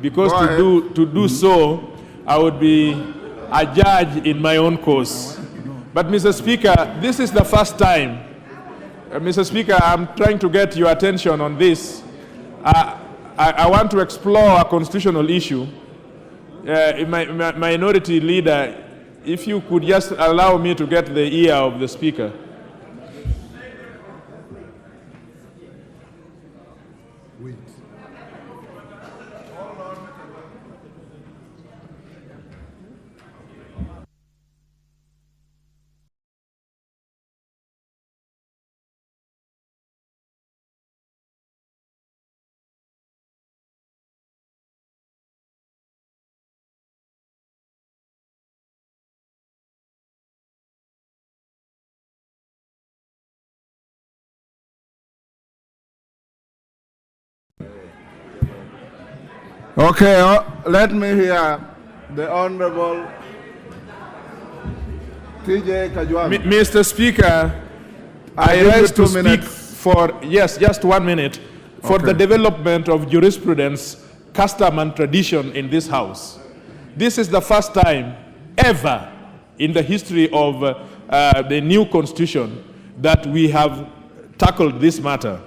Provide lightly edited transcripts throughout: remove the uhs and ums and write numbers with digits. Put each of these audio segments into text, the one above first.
because to do so, I would be a judge in my own cause. But Mr. Speaker, this is the first time. Mr. Speaker, I'm trying to get your attention on this. I want to explore a constitutional issue. My minority leader, if you could just allow me to get the ear of the Speaker. Okay, let me hear the Honorable TJ Kajwang. Mr. Speaker, I rise to speak for, yes, just 1 minute, for the development of jurisprudence, custom and tradition in this House. This is the first time ever in the history of the new Constitution that we have tackled this matter.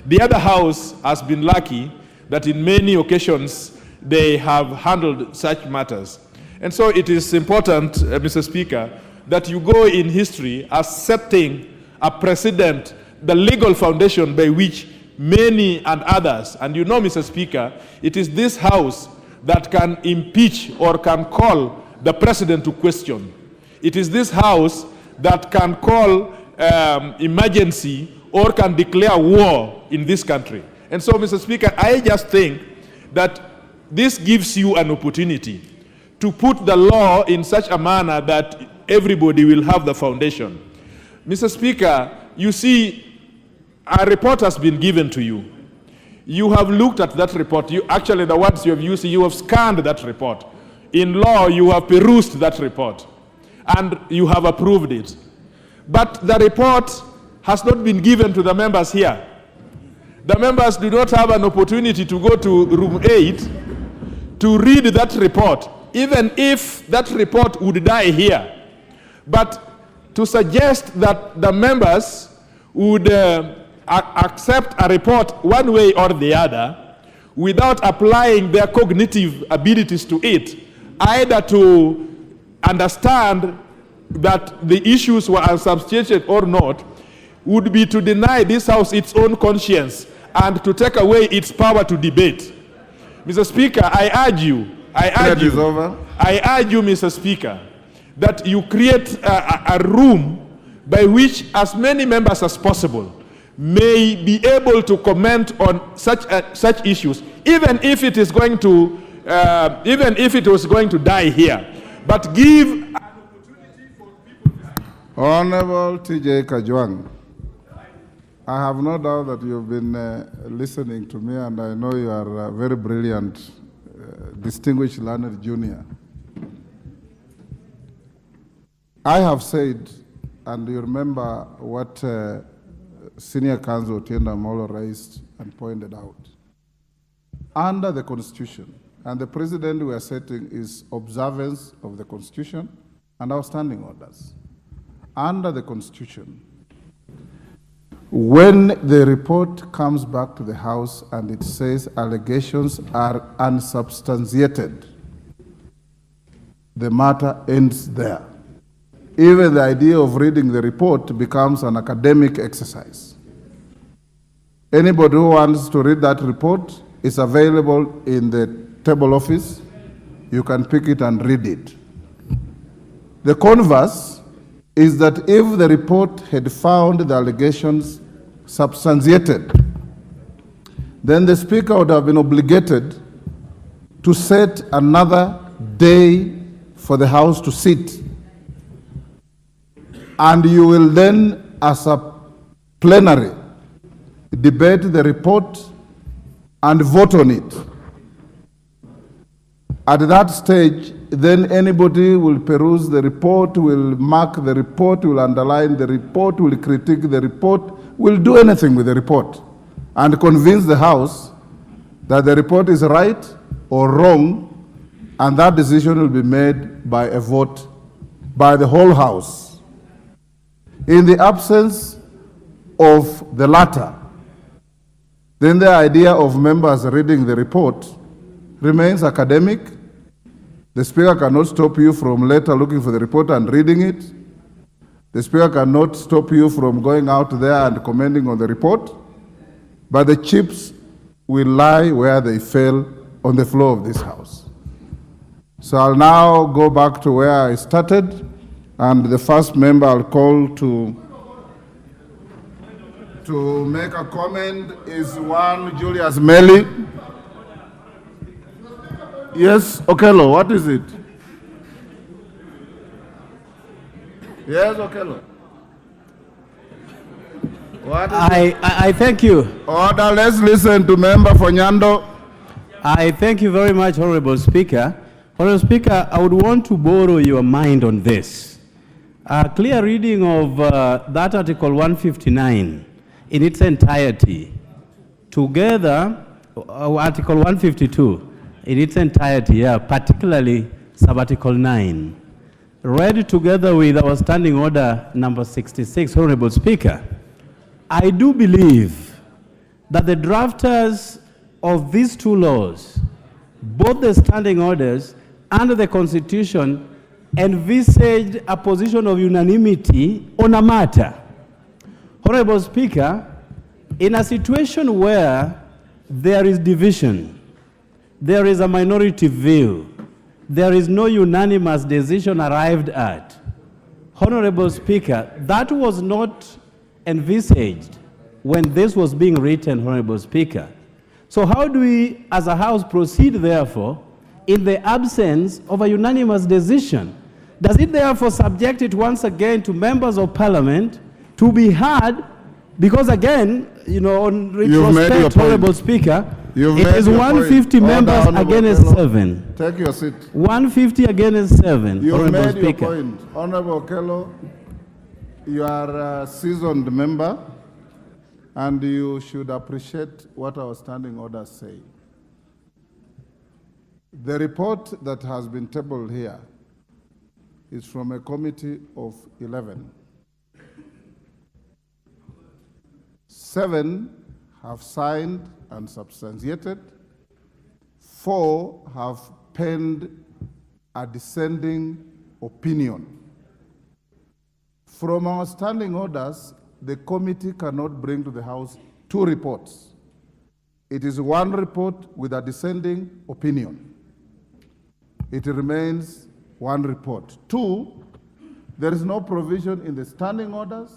The other House has been lucky that in many occasions they have handled such matters. And so it is important, Mr. Speaker, that you go in history as setting a precedent, the legal foundation by which many and others, and you know, Mr. Speaker, it is this House that can impeach or can call the President to question. It is this House that can call emergency or can declare war in this country. And so, Mr. Speaker, I just think that this gives you an opportunity to put the law in such a manner that everybody will have the foundation. Mr. Speaker, you see, a report has been given to you. You have looked at that report. Actually, the words you have used, you have scanned that report. In law, you have perused that report, and you have approved it. But the report has not been given to the members here. The members do not have an opportunity to go to room 8 to read that report, even if that report would die here. But to suggest that the members would accept a report one way or the other without applying their cognitive abilities to it, either to understand that the issues were unsubstantiated or not, would be to deny this House its own conscience and to take away its power to debate. Mr. Speaker, I urge you, Mr. Speaker, that you create a room by which as many members as possible may be able to comment on such issues, even if it is going to, even if it was going to die here, but give an opportunity for people. Honorable TJ Kajwang, I have no doubt that you've been listening to me, and I know you are a very brilliant, distinguished learned junior. I have said, and you remember what Senior Counsel Otienda Molo raised and pointed out. Under the Constitution, and the President we are setting is observance of the Constitution and our standing orders. Under the Constitution, when the report comes back to the House and it says allegations are unsubstantiated, the matter ends there. Even the idea of reading the report becomes an academic exercise. Anybody who wants to read that report is available in the table office. You can pick it and read it. The converse is that if the report had found the allegations substantiated, then the Speaker would have been obligated to set another day for the House to sit. And you will then, as a plenary, debate the report and vote on it. At that stage, then anybody will peruse the report, will mark the report, will underline the report, will critique the report, will do anything with the report and convince the House that the report is right or wrong, and that decision will be made by a vote by the whole House. In the absence of the latter, then the idea of members reading the report remains academic. The Speaker cannot stop you from later looking for the report and reading it. The Speaker cannot stop you from going out there and commenting on the report. But the chips will lie where they fell on the floor of this House. So I'll now go back to where I started, and the first member I'll call to make a comment is one Julius Meli. Yes, Okello, what is it? Yes, Okello. What is it? I thank you. Order, let's listen to Member Fonyando. I thank you very much, Honorable Speaker. Honorable Speaker, I would want to borrow your mind on this. A clear reading of that Article 159 in its entirety, together, Article 152 in its entirety, particularly sub-Article 9, read together with our Standing Order number 66, Honorable Speaker, I do believe that the drafters of these two laws, both the Standing Orders and the Constitution, envisaged a position of unanimity on a matter. Honorable Speaker, in a situation where there is division, there is a minority view, there is no unanimous decision arrived at, Honorable Speaker, that was not envisaged when this was being written, Honorable Speaker. So how do we, as a House, proceed, therefore, in the absence of a unanimous decision? Does it therefore subject it once again to members of Parliament to be heard? Because again, you know, on retrospect, Honorable Speaker, it is 150 members against 7. Take your seat. 150 against 7, You've Honorable made Speaker. your point. Honorable Okello, you are a seasoned member, and you should appreciate what our standing orders say. The report that has been tabled here is from a committee of 11. 7 have signed and substantiated. 4 have penned a dissenting opinion. From our standing orders, the committee cannot bring to the House 2 reports. It is 1 report with a dissenting opinion. It remains 1 report. 2, there is no provision in the standing orders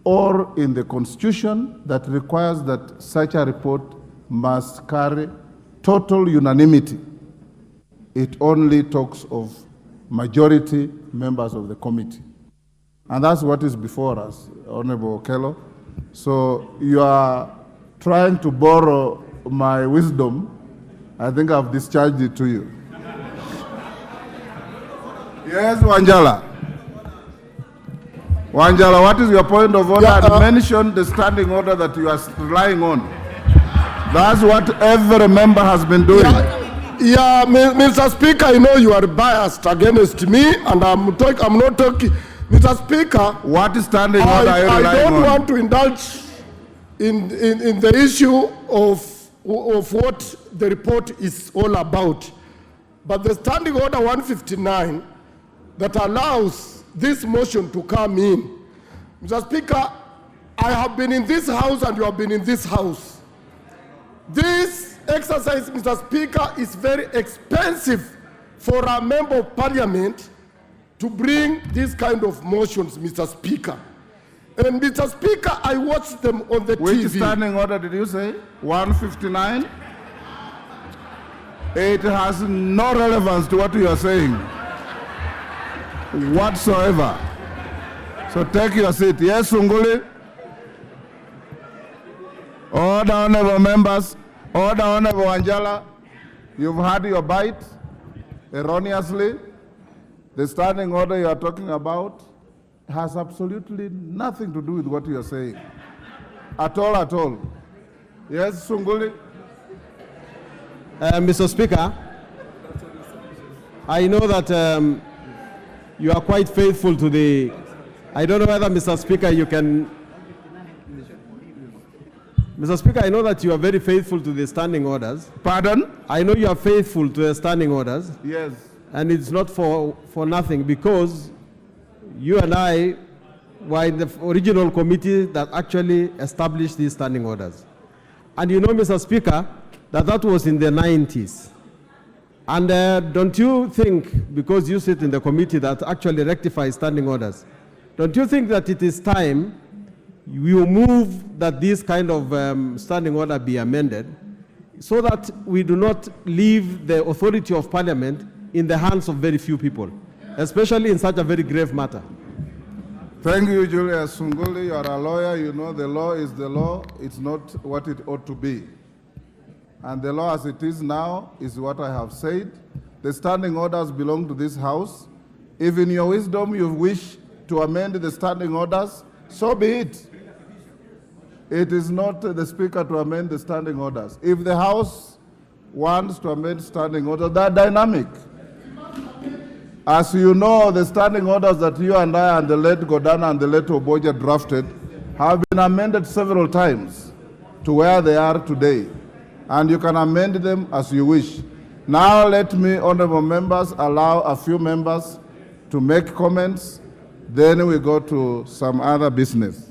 or in the Constitution that requires that such a report must carry total unanimity. It only talks of majority members of the committee. And that's what is before us, Honorable Okello. So you are trying to borrow my wisdom. I think I've discharged it to you. Yes, Wanjala. Wanjala, what is your point of order? And mention the standing order that you are relying on. That's what every member has been doing. Yeah, Mr. Speaker, I know you are biased against me, and I'm not talking. Mr. Speaker, what is standing order are you relying on? I don't want to indulge in the issue of what the report is all about. But the standing order 159 that allows this motion to come in. Mr. Speaker, I have been in this House and you have been in this House. This exercise, Mr. Speaker, is very expensive for a member of Parliament to bring these kind of motions, Mr. Speaker. And Mr. Speaker, I watched them on the TV. Which standing order did you say? 159? It has no relevance to what you are saying whatsoever. So take your seat. Yes, Sunguli? Order, honorable members. Order, honorable Wanjala. You've had your bite erroneously. The standing order you are talking about has absolutely nothing to do with what you are saying. At all, at all. Yes, Sunguli? Mr. Speaker, I know that you are quite faithful to the, I don't know whether, Mr. Speaker, you can, Mr. Speaker, I know that you are very faithful to the standing orders. Pardon? I know you are faithful to the standing orders. Yes. And it's not for nothing, because you and I were in the original committee that actually established these standing orders. And you know, Mr. Speaker, that was in the 90s. And don't you think, because you sit in the committee that actually rectifies standing orders, don't you think that it is time you move that this kind of standing order be amended so that we do not leave the authority of Parliament in the hands of very few people, especially in such a very grave matter? Thank you, Julius Sunguli. You are a lawyer. You know the law is the law. It's not what it ought to be. And the law as it is now is what I have said. The standing orders belong to this House. If in your wisdom you wish to amend the standing orders, so be it. It is not the Speaker to amend the standing orders. If the House wants to amend standing orders, they are dynamic. As you know, the standing orders that you and I and the late Godana and the late Oboja drafted have been amended several times to where they are today. And you can amend them as you wish. Now let me, honorable members, allow a few members to make comments. Then we go to some other business.